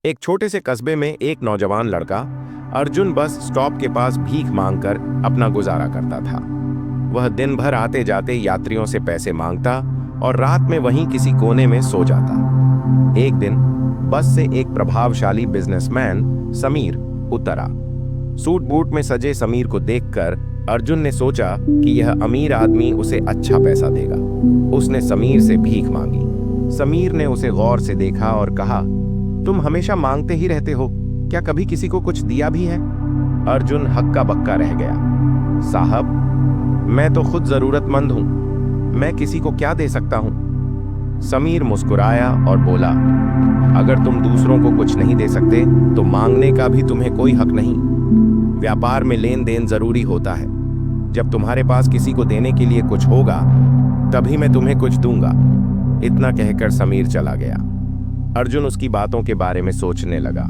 एक छोटे से कस्बे में एक नौजवान लड़का अर्जुन बस स्टॉप के पास भीख मांगकर अपना गुजारा करता था। वह दिन भर आते जाते यात्रियों से पैसे मांगता और रात में वहीं किसी कोने में सो जाता। एक दिन बस से एक प्रभावशाली बिजनेसमैन समीर उतरा। सूट बूट में सजे समीर को देखकर अर्जुन ने सोचा कि यह अमीर आदमी उसे अच्छा पैसा देगा। उसने समीर से भीख मांगी। समीर ने उसे गौर से देखा और कहा, तुम हमेशा मांगते ही रहते हो, क्या कभी किसी को कुछ दिया भी है? अर्जुन हक्का बक्का रह गया। साहब, मैं तो खुद जरूरतमंद हूं, मैं किसी को क्या दे सकता हूं? समीर मुस्कुराया और बोला, अगर तुम दूसरों को कुछ नहीं दे सकते तो मांगने का भी तुम्हें कोई हक नहीं। व्यापार में लेन देन जरूरी होता है। जब तुम्हारे पास किसी को देने के लिए कुछ होगा तभी मैं तुम्हें कुछ दूंगा। इतना कहकर समीर चला गया। अर्जुन उसकी बातों के बारे में सोचने लगा।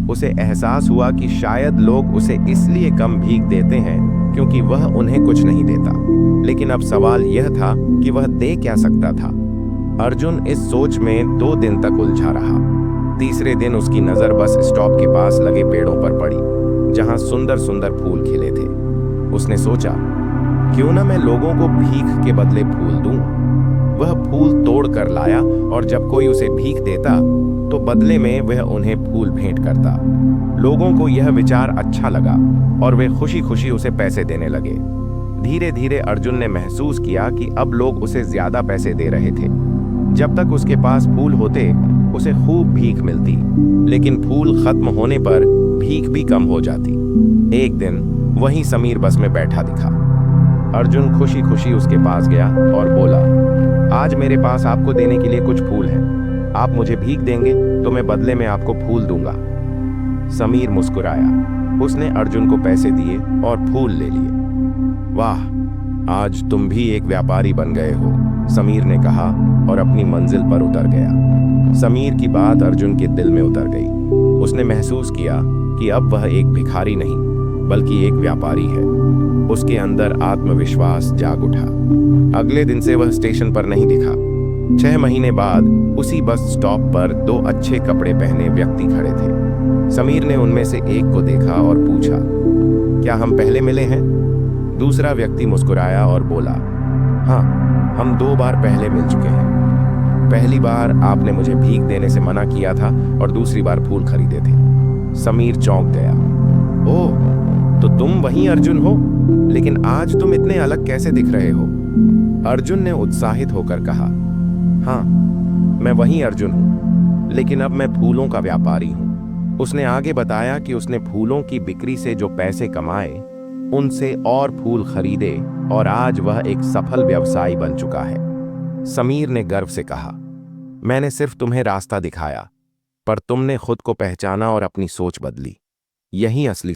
उसे एहसास हुआ कि शायद लोग उसे इसलिए कम भीख देते हैं क्योंकि वह उन्हें कुछ नहीं देता। लेकिन अब सवाल यह था कि वह दे क्या सकता था। अर्जुन इस सोच में 2 दिन तक उलझा रहा। तीसरे दिन उसकी नजर बस स्टॉप के पास लगे पेड़ों पर पड़ी, जहां सुंदर सुंदर फूल खिले थे। उसने सोचा, क्यों ना मैं लोगों को भीख के बदले फूल दूं। वह फूल तोड़ कर लाया और जब कोई उसे भीख देता तो बदले में वह उन्हें फूल भेंट करता। लोगों को यह विचार अच्छा लगा और वे खुशी खुशी उसे पैसे देने लगे। धीरे धीरे अर्जुन ने महसूस किया कि अब लोग उसे ज्यादा पैसे दे रहे थे। जब तक उसके पास फूल होते उसे खूब भीख मिलती, लेकिन फूल खत्म होने पर भीख भी कम हो जाती। एक दिन वहीं समीर बस में बैठा दिखा। अर्जुन खुशी खुशी उसके पास गया और बोला, आज मेरे पास आपको देने के लिए कुछ फूल हैं। आप मुझे भीख देंगे तो मैं बदले में आपको फूल दूंगा। समीर मुस्कुराया। उसने अर्जुन को पैसे दिए और फूल ले लिए। वाह, आज तुम भी एक व्यापारी बन गए हो, समीर ने कहा और अपनी मंजिल पर उतर गया। समीर की बात अर्जुन के दिल में उतर गई। उसने महसूस किया कि अब वह एक भिखारी नहीं बल्कि एक व्यापारी है। उसके अंदर आत्मविश्वास जाग उठा। अगले दिन से वह स्टेशन पर नहीं दिखा। 6 महीने बाद उसी बस स्टॉप पर 2 अच्छे कपड़े पहने व्यक्ति खड़े थे। समीर ने उनमें से एक को देखा और पूछा, क्या हम पहले मिले हैं? दूसरा व्यक्ति मुस्कुराया और बोला, हाँ, हम 2 बार पहले मिल चुके हैं। पहली बार आपने मुझे भीख देने से मना किया था और दूसरी बार फूल खरीदे थे। समीर चौंक गया। ओह, तो तुम वही अर्जुन हो, लेकिन आज तुम इतने अलग कैसे दिख रहे हो? अर्जुन ने उत्साहित होकर कहा, हाँ, मैं वही अर्जुन हूं, लेकिन अब मैं फूलों का व्यापारी हूं। उसने आगे बताया कि उसने फूलों की बिक्री से जो पैसे कमाए उनसे और फूल खरीदे और आज वह एक सफल व्यवसायी बन चुका है। समीर ने गर्व से कहा, मैंने सिर्फ तुम्हें रास्ता दिखाया, पर तुमने खुद को पहचाना और अपनी सोच बदली। यही असली